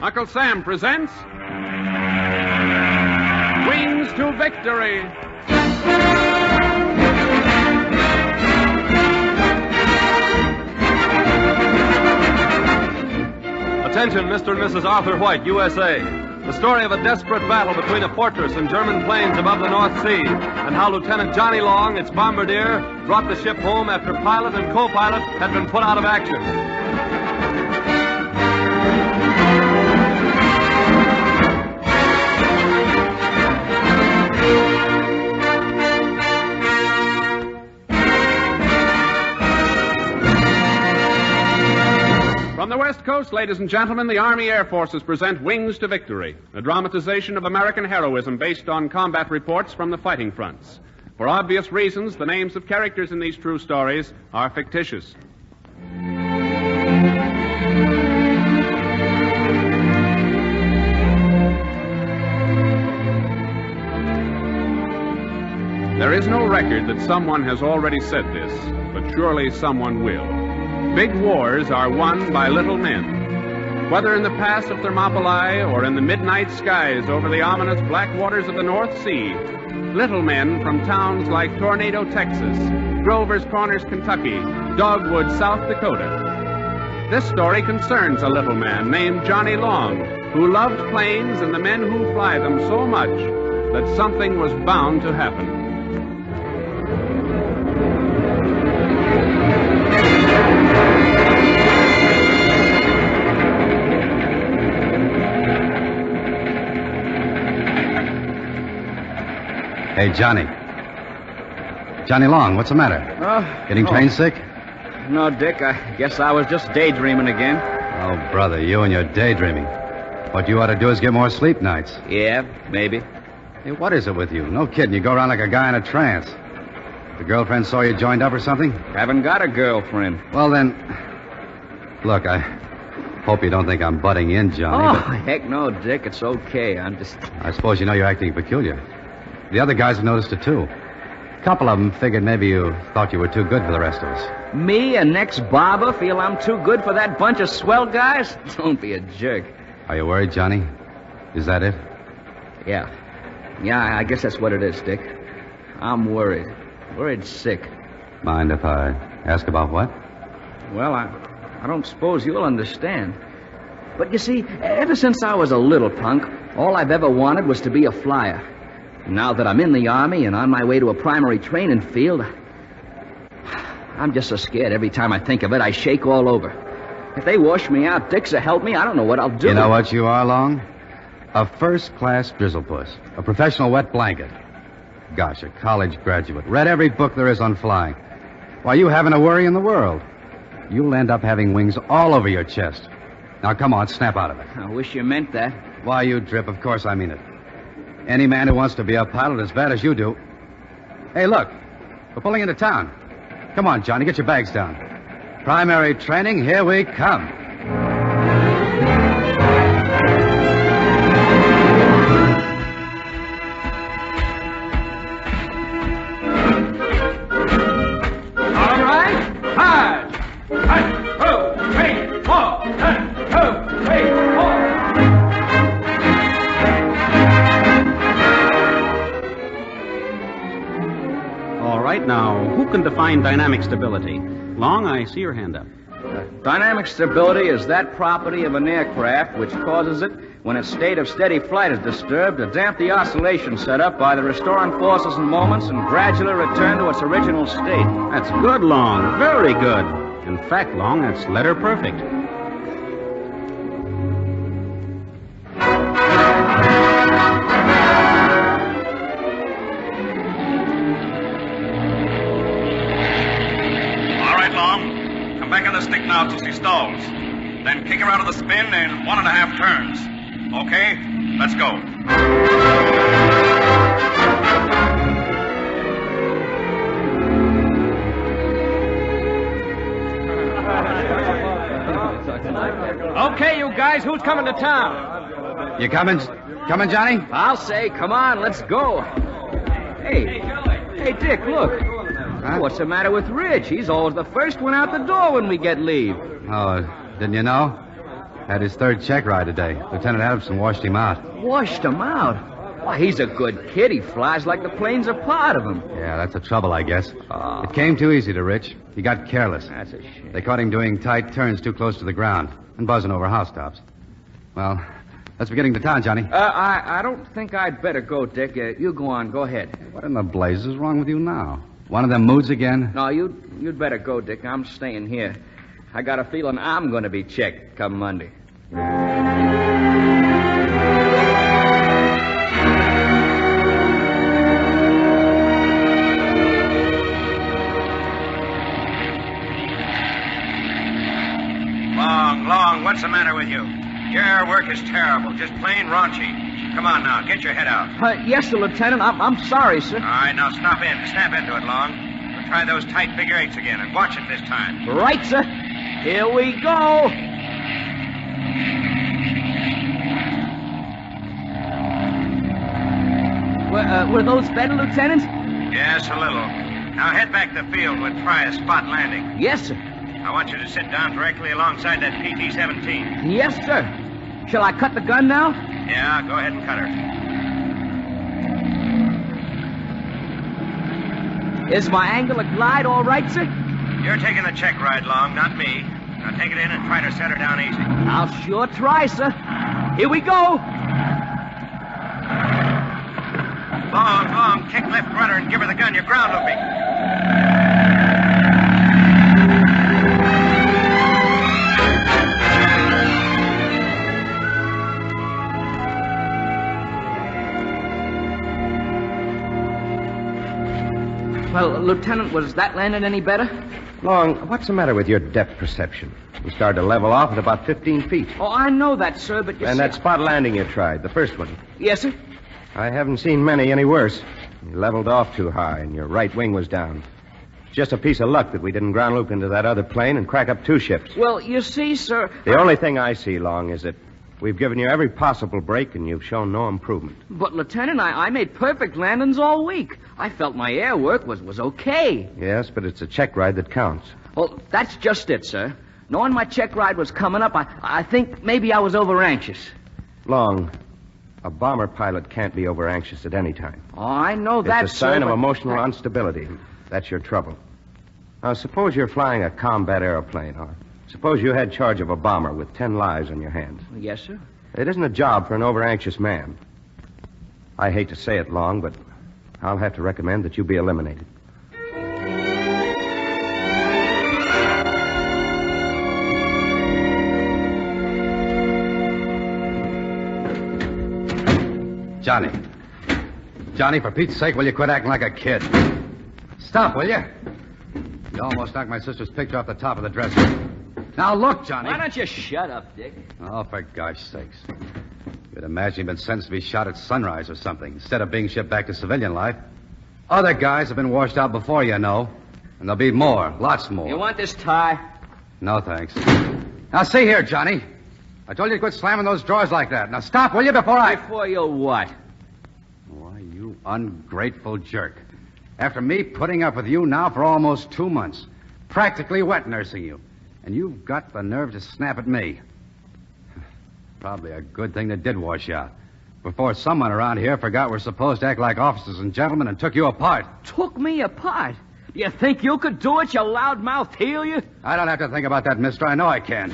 Uncle Sam presents Wings to Victory. Attention, Mr. and Mrs. Arthur White, USA. The story of a desperate battle between a fortress and German planes above the North Sea, and how Lieutenant Johnny Long, its bombardier, brought the ship home after pilot and co-pilot had been put out of action. From the West Coast, ladies and gentlemen, the Army Air Forces present Wings to Victory, a dramatization of American heroism based on combat reports from the fighting fronts. For obvious reasons, the names of characters in these true stories are fictitious. There is no record that someone has already said this, but surely someone will. Big wars are won by little men. Whether in the pass of Thermopylae or in the midnight skies over the ominous black waters of the North Sea, little men from towns like Tornado, Texas, Grover's Corners, Kentucky, Dogwood, South Dakota. This story concerns a little man named Johnny Long, who loved planes and the men who fly them so much that something was bound to happen. Hey, Johnny. Johnny Long, what's the matter? Getting train sick? No, Dick, I guess I was just daydreaming again. Oh, brother, you and your daydreaming. What you ought to do is get more sleep nights. Yeah, maybe. Hey, what is it with you? No kidding, you go around like a guy in a trance. The girlfriend saw you joined up or something? Haven't got a girlfriend. Well, then... Look, I hope you don't think I'm butting in, Johnny, Oh, heck no, Dick, it's okay. I suppose you know you're acting peculiar. The other guys have noticed it, too. A couple of them figured maybe you thought you were too good for the rest of us. Me, an ex-barber, feel I'm too good for that bunch of swell guys? Don't be a jerk. Are you worried, Johnny? Is that it? Yeah, I guess that's what it is, Dick. I'm worried. Worried sick. Mind if I ask about what? Well, I don't suppose you'll understand. But you see, ever since I was a little punk, all I've ever wanted was to be a flyer. Now that I'm in the Army and on my way to a primary training field, I'm just so scared every time I think of it, I shake all over. If they wash me out, Dicks will help me, I don't know what I'll do. You know what you are, Long? A first-class drizzlepuss. A professional wet blanket. Gosh, a college graduate. Read every book there is on flying. Why, you haven't a worry in the world. You'll end up having wings all over your chest. Now, come on, snap out of it. I wish you meant that. Why, you drip, of course I mean it. Any man who wants to be a pilot as bad as you do. Hey, look. We're pulling into town. Come on, Johnny, get your bags down. Primary training, here we come. All right, hard. 1, 2, 3, 4. 1, 2, 3, 4. All right, now, who can define dynamic stability? Long, I see your hand up. Dynamic stability is that property of an aircraft which causes it, when its state of steady flight is disturbed, to damp the oscillation set up by the restoring forces and moments and gradually return to its original state. That's good, Long. Very good. In fact, Long, that's letter perfect. Back on the stick now till she stalls. Then kick her out of the spin in 1.5 turns. Okay, let's go. Okay, you guys, who's coming to town? You coming? Coming, Johnny? I'll say, come on, let's go. Hey, Dick, look. Huh? What's the matter with Rich? He's always the first one out the door when we get leave. Oh, didn't you know? Had his third check ride today. Lieutenant Adamson washed him out. Washed him out? Why, he's a good kid. He flies like the planes are part of him. Yeah, that's the trouble, I guess. Oh. It came too easy to Rich. He got careless. That's a shame. They caught him doing tight turns too close to the ground and buzzing over housetops. Well, let's be getting to town, Johnny. I don't think I'd better go, Dick. You go on. Go ahead. What in the blazes is wrong with you now? One of them moods again? No, you'd better go, Dick. I'm staying here. I got a feeling I'm going to be checked come Monday. Long, what's the matter with you? Your work is terrible, just plain raunchy. Come on now, get your head out. Yes, sir, Lieutenant. I'm sorry, sir. All right, now snap into it, Long. We'll try those tight figure eights again, and watch it this time. Right, sir. Here we go. Were those better, Lieutenant? Yes, a little. Now head back to the field. We'll try a spot landing. Yes, sir. I want you to sit down directly alongside that PT-17. Yes, sir. Shall I cut the gun now? Yeah, go ahead and cut her. Is my angle of glide all right, sir? You're taking the check ride, Long, not me. Now take it in and try to set her down easy. I'll sure try, sir. Here we go. Long, kick left rudder and give her the gun. You're ground looping. Well, Lieutenant, was that landing any better? Long, what's the matter with your depth perception? We started to level off at about 15 feet. Oh, I know that, sir, but you And see... that spot landing you tried, the first one. Yes, sir? I haven't seen many any worse. You leveled off too high, and your right wing was down. It's just a piece of luck that we didn't ground loop into that other plane and crack up two ships. Well, you see, sir... The only thing I see, Long, is that we've given you every possible break, and you've shown no improvement. But, Lieutenant, I made perfect landings all week. I felt my air work was okay. Yes, but it's a check ride that counts. Well, that's just it, sir. Knowing my check ride was coming up, I think maybe I was over-anxious. Long, a bomber pilot can't be over-anxious at any time. Oh, I know that, It's a sign sir, of but- emotional instability. That's your trouble. Now, suppose you're flying a combat airplane, or suppose you had charge of a bomber with 10 lives on your hands. Yes, sir. It isn't a job for an over-anxious man. I hate to say it, Long, but I'll have to recommend that you be eliminated. Johnny, for Pete's sake, will you quit acting like a kid? Stop, will you? You almost knocked my sister's picture off the top of the dresser. Now look, Johnny. Why don't you shut up, Dick? Oh, for gosh sakes. You'd imagine you'd been sentenced to be shot at sunrise or something, instead of being shipped back to civilian life. Other guys have been washed out before, you know. And there'll be more, lots more. You want this tie? No, thanks. Now, see here, Johnny. I told you to quit slamming those drawers like that. Now, stop, will you, Before you what? Why, you ungrateful jerk. After me putting up with you now for almost 2 months, practically wet nursing you, and you've got the nerve to snap at me. Probably a good thing that did wash you out. Before someone around here forgot we're supposed to act like officers and gentlemen and took you apart. Took me apart? You think you could do it, you loudmouthed heel, you? I don't have to think about that, mister. I know I can.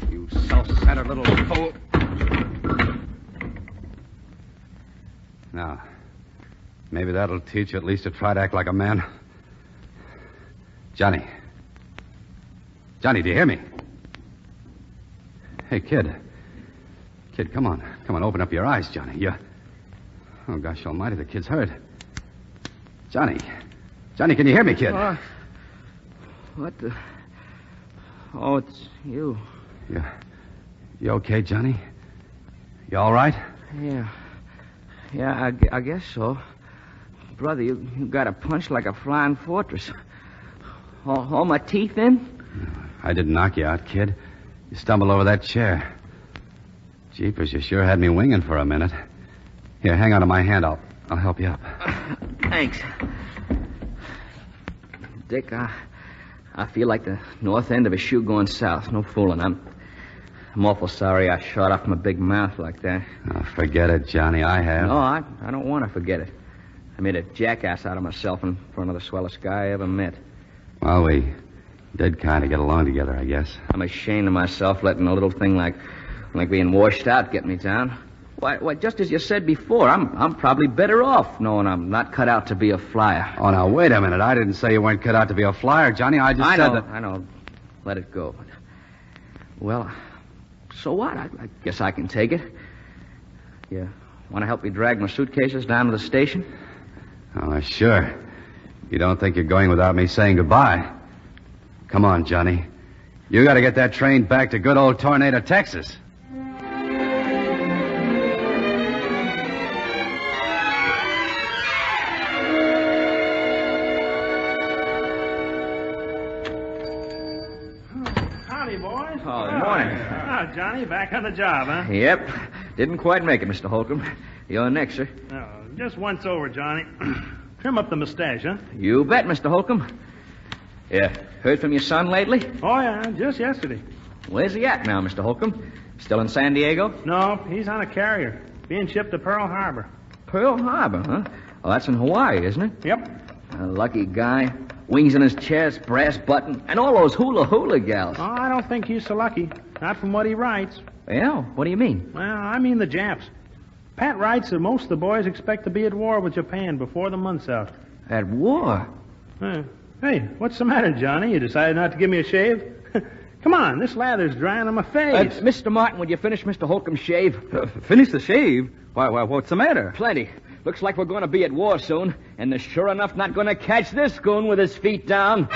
You self-centered little fool. Now, maybe that'll teach you at least to try to act like a man. Johnny. Johnny, do you hear me? Hey, kid. Kid, come on. Come on, open up your eyes, Johnny. Oh, gosh almighty, the kid's hurt. Johnny. Johnny, can you hear me, kid? What the... Oh, it's you. You okay, Johnny? You all right? Yeah. Yeah, I guess so. Brother, you got a punch like a flying fortress. All my teeth in? I didn't knock you out, kid. You stumbled over that chair. Jeepers, you sure had me winging for a minute. Here, hang on to my hand. I'll help you up. Thanks. Dick, I feel like the north end of a shoe going south. No fooling. I'm awful sorry I shot off my big mouth like that. Oh, forget it, Johnny. I have. No, I don't want to forget it. I made a jackass out of myself in front of the swellest guy I ever met. Well, we did kind of get along together, I guess. I'm ashamed of myself letting a little thing like being washed out get me down. Why, just as you said before, I'm probably better off knowing I'm not cut out to be a flyer. Oh, now, wait a minute. I didn't say you weren't cut out to be a flyer, Johnny. I just said that... I know. Let it go. Well, so what? I guess I can take it. You want to help me drag my suitcases down to the station? Oh, sure. You don't think you're going without me saying goodbye. Come on, Johnny. You got to get that train back to good old Tornado, Texas. Howdy, boys. Oh, good morning. Oh, Johnny, back on the job, huh? Yep. Didn't quite make it, Mr. Holcomb. You're next, sir. Oh, just once over, Johnny. Trim up the mustache, huh? You bet, Mr. Holcomb. Yeah. Heard from your son lately? Oh, yeah, just yesterday. Where's he at now, Mr. Holcomb? Still in San Diego? No, he's on a carrier, being shipped to Pearl Harbor. Pearl Harbor, huh? Well, that's in Hawaii, isn't it? Yep. A lucky guy. Wings in his chest, brass button, and all those hula gals. Oh, I don't think he's so lucky. Not from what he writes. Well, what do you mean? Well, I mean the Japs. Pat writes that most of the boys expect to be at war with Japan before the month's out. At war? Hey, what's the matter, Johnny? You decided not to give me a shave? Come on, this lather's drying on my face. Mr. Martin, would you finish Mr. Holcomb's shave? Finish the shave? Why, what's the matter? Plenty. Looks like we're going to be at war soon, and they're sure enough not going to catch this goon with his feet down.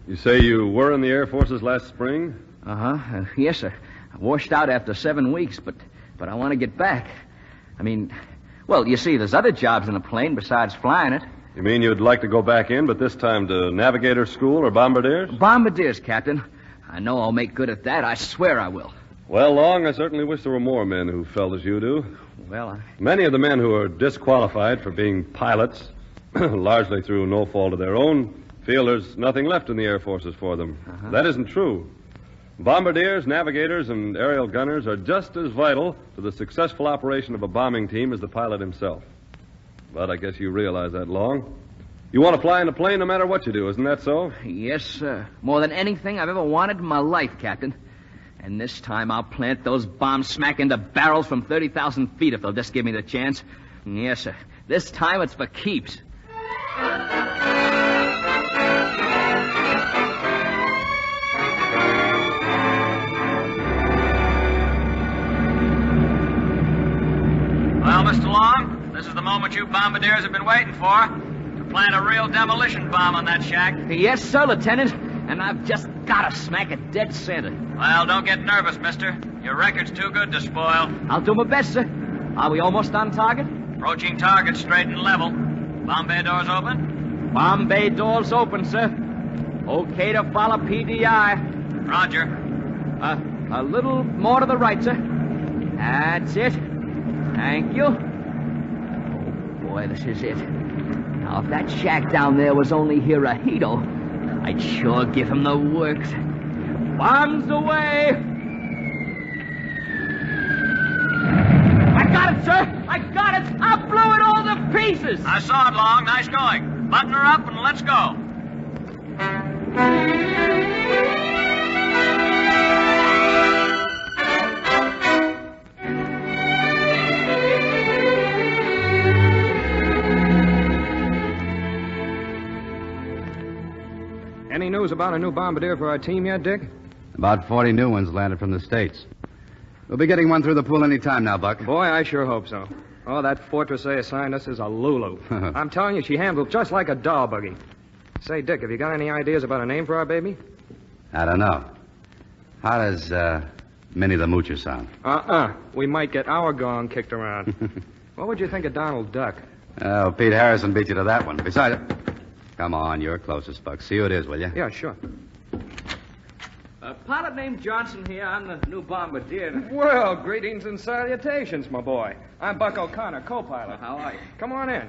You say you were in the Air Forces last spring? Uh-huh. Yes, sir. I washed out after 7 weeks, but I want to get back. I mean, well, you see, there's other jobs in a plane besides flying it. You mean you'd like to go back in, but this time to navigator school or bombardiers? Bombardiers, Captain. I know I'll make good at that. I swear I will. Well, Long, I certainly wish there were more men who felt as you do. Well, Many of the men who are disqualified for being pilots, largely through no fault of their own, feel there's nothing left in the Air Forces for them. Uh-huh. That isn't true. Bombardiers, navigators, and aerial gunners are just as vital to the successful operation of a bombing team as the pilot himself. But I guess you realize that, Long. You want to fly in a plane no matter what you do, isn't that so? yes, sir. More than anything I've ever wanted in my life, Captain. And this time I'll plant those bombs smack into barrels from 30,000 feet if they'll just give me the chance. Yes, sir. This time it's for keeps. Well, Mr. Long, this is the moment you bombardiers have been waiting for. To plant a real demolition bomb on that shack. Yes, sir, Lieutenant. And I've just got to smack a dead center. Well, don't get nervous, mister. Your record's too good to spoil. I'll do my best, sir. Are we almost on target? Approaching target straight and level. Bomb bay doors open? Bomb bay doors open, sir. Okay to follow PDI. Roger. A little more to the right, sir. That's it. Thank you. Oh, boy, this is it. Now, if that shack down there was only Hirohito, I'd sure give him the works. Bombs away! I got it, sir! I got it! I blew it all to pieces! I saw it, Long. Nice going. Button her up and let's go. Any news about a new bombardier for our team yet, Dick? About 40 new ones landed from the States. We'll be getting one through the pool any time now, Buck. Boy, I sure hope so. Oh, that fortress they assigned us is a Lulu. I'm telling you, she handled just like a doll buggy. Say, Dick, have you got any ideas about a name for our baby? I don't know. How does Minnie the Moocher sound? We might get our gong kicked around. What would you think of Donald Duck? Oh, Pete Harrison beat you to that one. Besides, come on, you're closest, Buck. See who it is, will you? Yeah, sure. A pilot named Johnson here. I'm the new bombardier. Well, greetings and salutations, my boy. I'm Buck O'Connor, co-pilot. How are you? Come on in.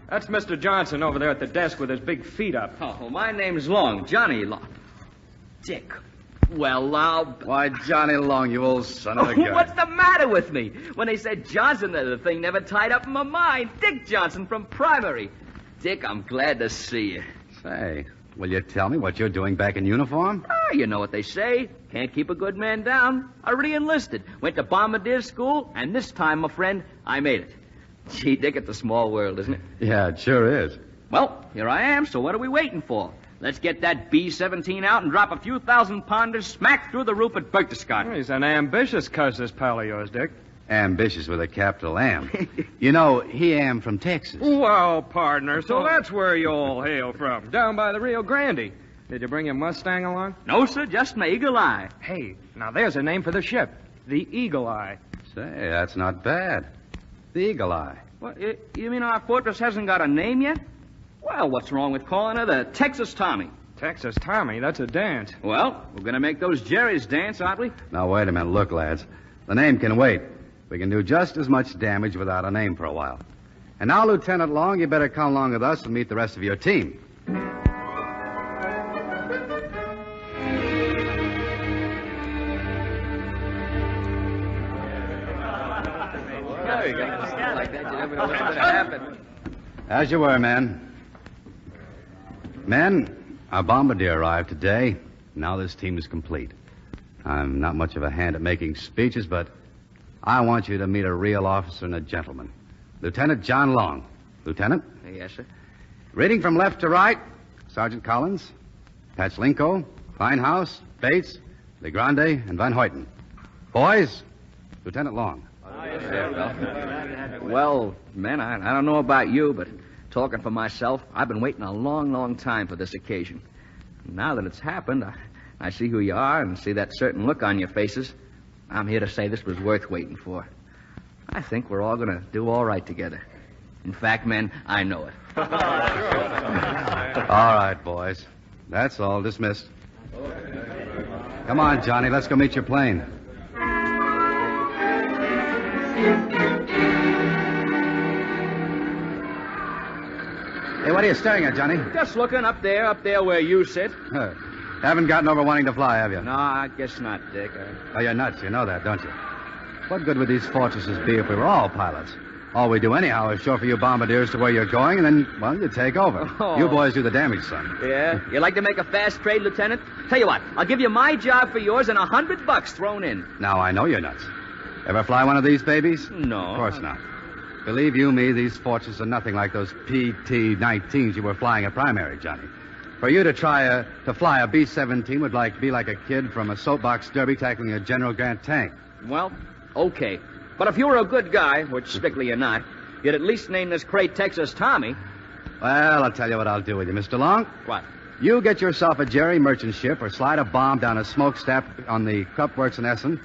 That's Mr. Johnson over there at the desk with his big feet up. Oh, my name's Long. Johnny Long. Dick. Well, now... Why, Johnny Long, you old son of a gun. What's the matter with me? When they said Johnson, the thing never tied up in my mind. Dick Johnson from primary. Dick, I'm glad to see you. Say, will you tell me what you're doing back in uniform? You know what they say. Can't keep a good man down. I re-enlisted. Went to bombardier school, and this time, my friend, I made it. Gee, Dick, it's a small world, isn't it? Yeah, it sure is. Well, here I am, so what are we waiting for? Let's get that B-17 out and drop a few thousand-pounders smack through the roof at Berchtesgaden. He's an ambitious cuss, this pal of yours, Dick. Ambitious with a capital M. You know, he am from Texas. Well, partner, so that's where you all hail from, down by the Rio Grande. Did you bring your Mustang along? No, sir, just my Eagle Eye. Hey, now there's a name for the ship. The Eagle Eye. Say, that's not bad. The Eagle Eye. What, you mean our fortress hasn't got a name yet? Well, what's wrong with calling her the Texas Tommy? Texas Tommy, that's a dance. Well, we're going to make those Jerrys dance, aren't we? Now, wait a minute. Look, lads. The name can wait. We can do just as much damage without a name for a while. And now, Lieutenant Long, you better come along with us and meet the rest of your team. As you were, men. Men, our bombardier arrived today. Now this team is complete. I'm not much of a hand at making speeches, but I want you to meet a real officer and a gentleman. Lieutenant John Long. Lieutenant? Yes, sir. Reading from left to right, Sergeant Collins, Patchlinko, Kleinhaus, Bates, Legrande, and Van Hoyten. Boys, Lieutenant Long. Well, men, I don't know about you, but talking for myself, I've been waiting a long, long time for this occasion. Now that it's happened, I see who you are and see that certain look on your faces. I'm here to say this was worth waiting for. I think we're all going to do all right together. In fact, men, I know it. All right, boys. That's all. Dismissed. Come on, Johnny. Let's go meet your plane. Hey, what are you staring at, Johnny? Just looking up there where you sit. Haven't gotten over wanting to fly, have you? No, I guess not, Dick. Oh, you're nuts. You know that, don't you? What good would these fortresses be if we were all pilots? All we do anyhow is chauffeur you bombardiers to where you're going, and then, well, you take over. Oh. You boys do the damage, son. Yeah? You like to make a fast trade, Lieutenant? Tell you what, I'll give you my job for yours and $100 thrown in. Now, I know you're nuts. Ever fly one of these babies? No. Of course not. Believe you me, these fortresses are nothing like those PT-19s you were flying at primary, Johnny. For you to try to fly a B-17 would be like a kid from a soapbox derby tackling a General Grant tank. Well, okay. But if you were a good guy, which strictly you're not, you'd at least name this crate Texas Tommy. Well, I'll tell you what I'll do with you, Mr. Long. What? You get yourself a Jerry merchant ship or slide a bomb down a smokestack on the Krupp Works in Essen,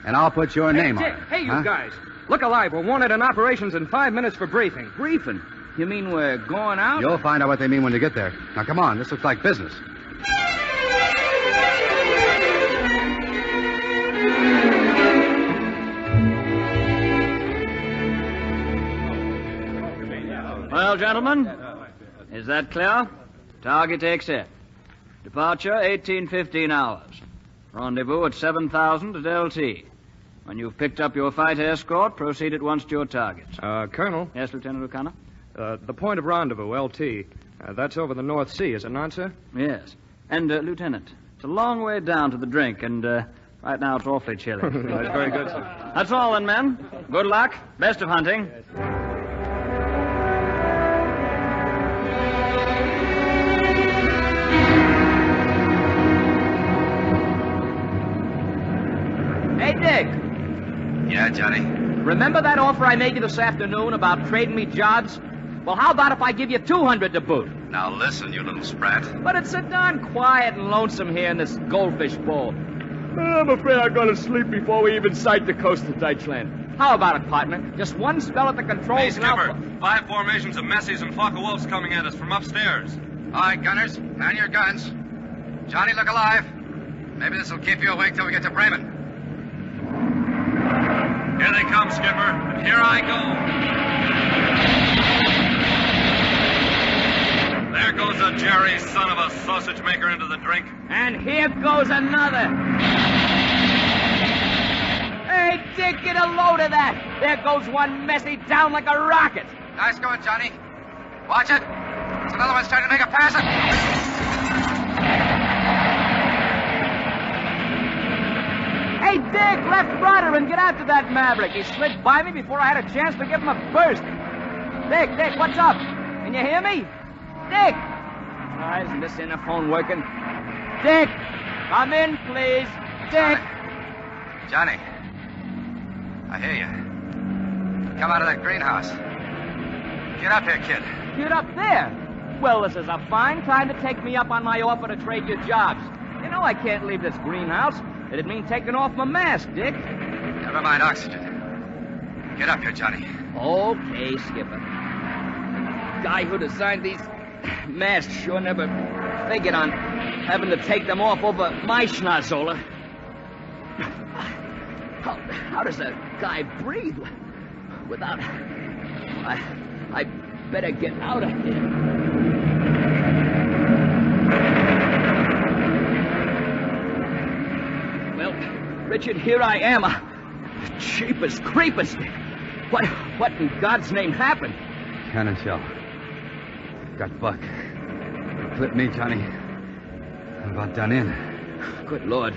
and I'll put your name on it. Hey, you guys. Look alive. We're wanted in operations in 5 minutes for briefing. Briefing? You mean we're going out? You'll find out what they mean when you get there. Now, come on. This looks like business. Well, gentlemen, is that clear? Target accept. Departure 18:15 hours. Rendezvous at 7,000 at LT. When you've picked up your fighter escort, proceed at once to your targets. Colonel. Yes, Lieutenant O'Connor? The point of rendezvous, LT. That's over the North Sea, is it not, sir? Yes. And, Lieutenant, it's a long way down to the drink, and right now it's awfully chilly. That's very good, sir. That's all then, men. Good luck. Best of hunting. Hey, Dick. Yeah, Johnny? Remember that offer I made you this afternoon about trading me jobs? Well, how about if I give you $200 to boot? Now listen, you little sprat. But it's so darn quiet and lonesome here in this goldfish bowl. I'm afraid I'm going to sleep before we even sight the coast of Deutschland. How about it, partner? Just one spell at the controls. Hey, Skipper. 5 formations of Messies and Focke-Wulfs coming at us from upstairs. All right, gunners, man your guns. Johnny, look alive. Maybe this will keep you awake till we get to Bremen. Here they come, Skipper, and here I go. There goes a Jerry, son of a sausage maker, into the drink. And here goes another. Hey, Dick, get a load of that. There goes one messy down like a rocket. Nice going, Johnny. Watch it. It's another one's trying to make a pass. Hey, Dick, left rudder and get after that maverick. He slid by me before I had a chance to give him a burst. Dick, what's up? Can you hear me? Dick! Oh, isn't this interphone working? Dick! Come in, please. Dick! Johnny. I hear you. Come out of that greenhouse. Get up here, kid. Get up there? Well, this is a fine time to take me up on my offer to trade you jobs. You know I can't leave this greenhouse. It'd mean taking off my mask, Dick. Never mind oxygen. Get up here, Johnny. Okay, Skipper. Guy who designed these masks sure never figured on having to take them off over my schnozola. How does a guy breathe without... I better get out of here. Well, Richard, here I am. Jeepers creepers. What in God's name happened? Cannon shell. Got Buck. Clipped me, Johnny. I'm about done in. Good Lord.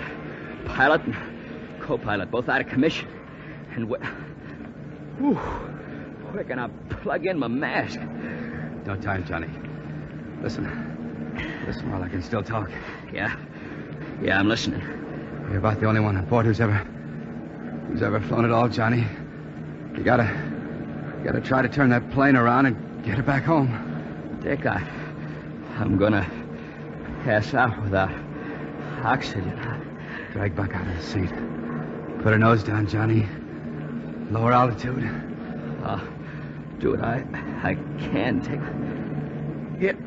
Pilot and co-pilot both out of commission. And where can I plug in my mask? No time, Johnny. Listen while I can still talk. Yeah, I'm listening. You're about the only one on board who's ever flown at all, Johnny. You gotta try to turn that plane around and get it back home. Dick, I'm gonna pass out without oxygen. Drag Buck out of the seat. Put her nose down, Johnny. Lower altitude. Do it. I can take... Here,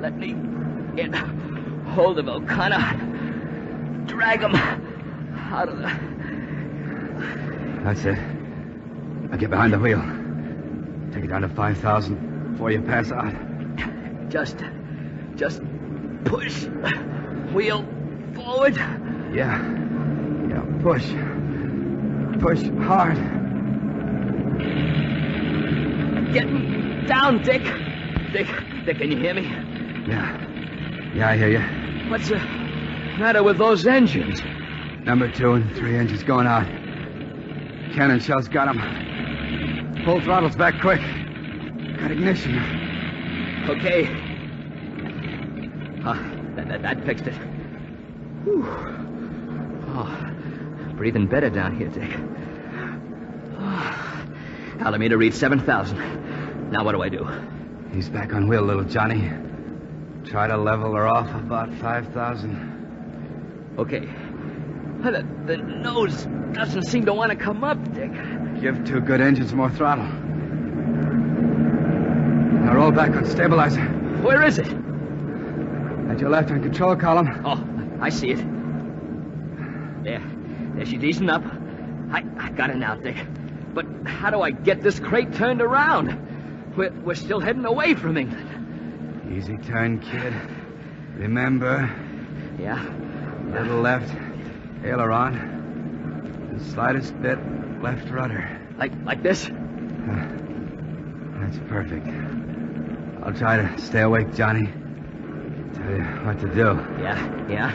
let me get hold of O'Connor. Drag him out of the... That's it. Now get behind the wheel. Take it down to 5,000 before you pass out. Just push wheel forward. Yeah, push. Push hard. Getting down, Dick. Dick, can you hear me? Yeah, I hear you. What's the matter with those engines? Number 2 and 3 engines going out. Cannon shell's got them. Pull throttles back quick. Got ignition. Okay. That fixed it. Whew. Oh, breathing better down here, Dick. Altimeter reads 7,000. Now what do I do? He's back on wheel, little Johnny. Try to level her off about 5,000. Okay. The nose doesn't seem to want to come up, Dick. Give 2 good engines more throttle. Now roll back on stabilizer. Where is it? At your left on control column. Oh, I see it. There she's easing up. I got it now, Dick. But how do I get this crate turned around? We're still heading away from England. Easy turn, kid. Remember? Yeah. Little left aileron. The slightest bit left rudder. Like this? That's perfect. I'll try to stay awake, Johnny. Tell you what to do. Yeah.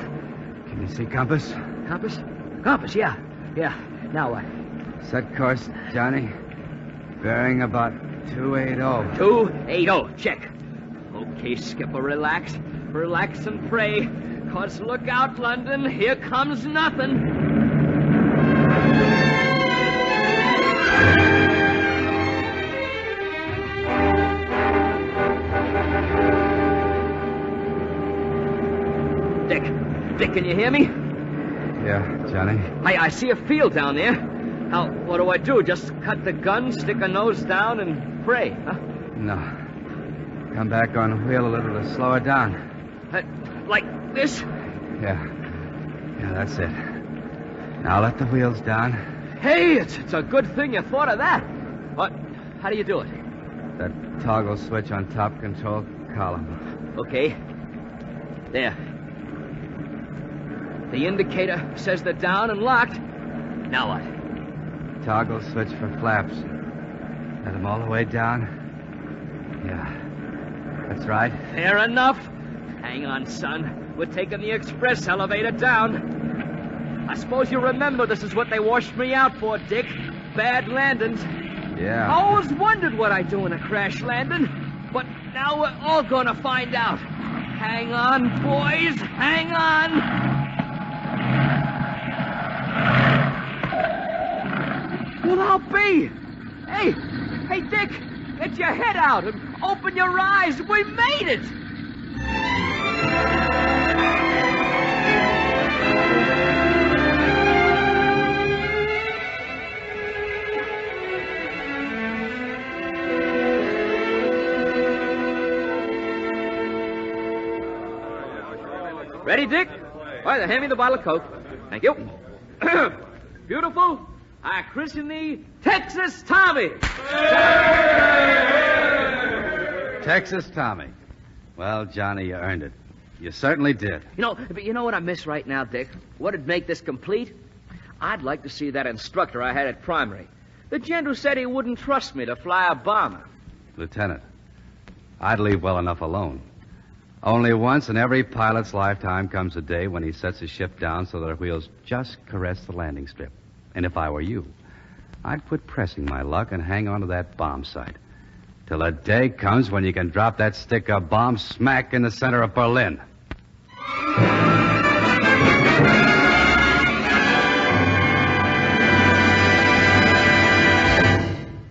Can you see compass? Compass, yeah. Now what? Set course, Johnny. Bearing about 280. 280, check. Okay, Skipper, relax. Relax and pray. 'Cause look out, London. Here comes nothing. Dick, can you hear me? Yeah, Johnny. I see a field down there. Now, what do I do? Just cut the gun, stick a nose down, and pray, huh? No. Come back on wheel a little to slow it down. Like this? Yeah. Yeah, that's it. Now let the wheels down. Hey, it's a good thing you thought of that. What? How do you do it? That toggle switch on top control column. Okay. There. The indicator says they're down and locked. Now what? Toggle switch for flaps. Let them all the way down. Yeah. That's right. Fair enough. Hang on, son. We're taking the express elevator down. I suppose you remember this is what they washed me out for, Dick. Bad landings. Yeah. I always wondered what I'd do in a crash landing. But now we're all gonna find out. Hang on, boys. Hang on. Well, I'll be. Hey, Dick, get your head out and open your eyes. We made it. Ready, Dick? All right, then hand me the bottle of Coke. Thank you. Beautiful. I christen thee Texas Tommy. Texas Tommy. Well, Johnny, you earned it. You certainly did. But you know what I miss right now, Dick? What'd make this complete? I'd like to see that instructor I had at primary. The gent who said he wouldn't trust me to fly a bomber. Lieutenant, I'd leave well enough alone. Only once in every pilot's lifetime comes a day when he sets his ship down so that her wheels just caress the landing strip. And if I were you, I'd quit pressing my luck and hang on to that bomb sight. Till a day comes when you can drop that stick of bomb smack in the center of Berlin.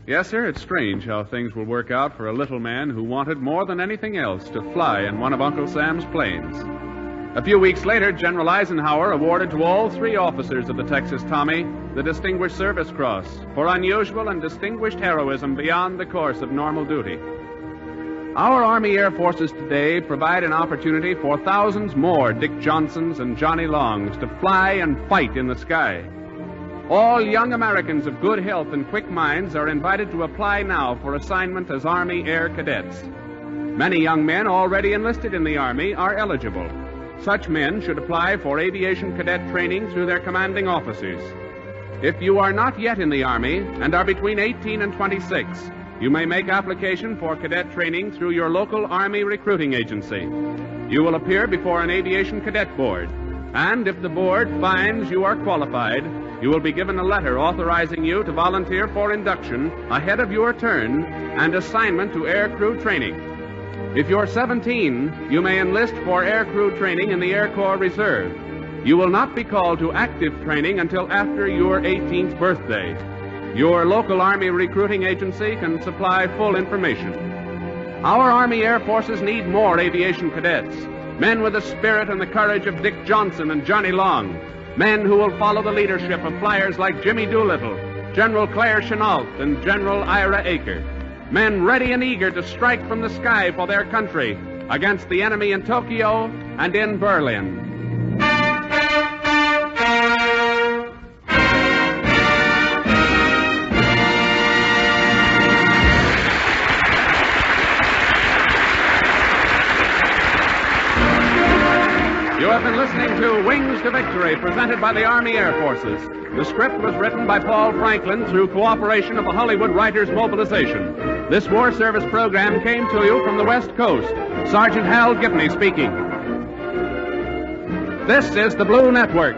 Yes, sir, it's strange how things will work out for a little man who wanted more than anything else to fly in one of Uncle Sam's planes. A few weeks later, General Eisenhower awarded to all 3 officers of the Texas Tommy the Distinguished Service Cross for unusual and distinguished heroism beyond the course of normal duty. Our Army Air Forces today provide an opportunity for thousands more Dick Johnsons and Johnny Longs to fly and fight in the sky. All young Americans of good health and quick minds are invited to apply now for assignment as Army Air Cadets. Many young men already enlisted in the Army are eligible. Such men should apply for aviation cadet training through their commanding officers. If you are not yet in the Army and are between 18 and 26, you may make application for cadet training through your local Army recruiting agency. You will appear before an aviation cadet board, and if the board finds you are qualified, you will be given a letter authorizing you to volunteer for induction ahead of your turn and assignment to aircrew training. If you're 17, you may enlist for aircrew training in the Air Corps Reserve. You will not be called to active training until after your 18th birthday. Your local Army recruiting agency can supply full information. Our Army Air Forces need more aviation cadets, men with the spirit and the courage of Dick Johnson and Johnny Long, men who will follow the leadership of flyers like Jimmy Doolittle, General Claire Chennault, and General Ira Aker. Men ready and eager to strike from the sky for their country against the enemy in Tokyo and in Berlin. You have been listening to Wings to Victory, presented by the Army Air Forces. The script was written by Paul Franklin through cooperation of the Hollywood Writers Mobilization. This war service program came to you from the West Coast. Sergeant Hal Gibney speaking. This is the Blue Network.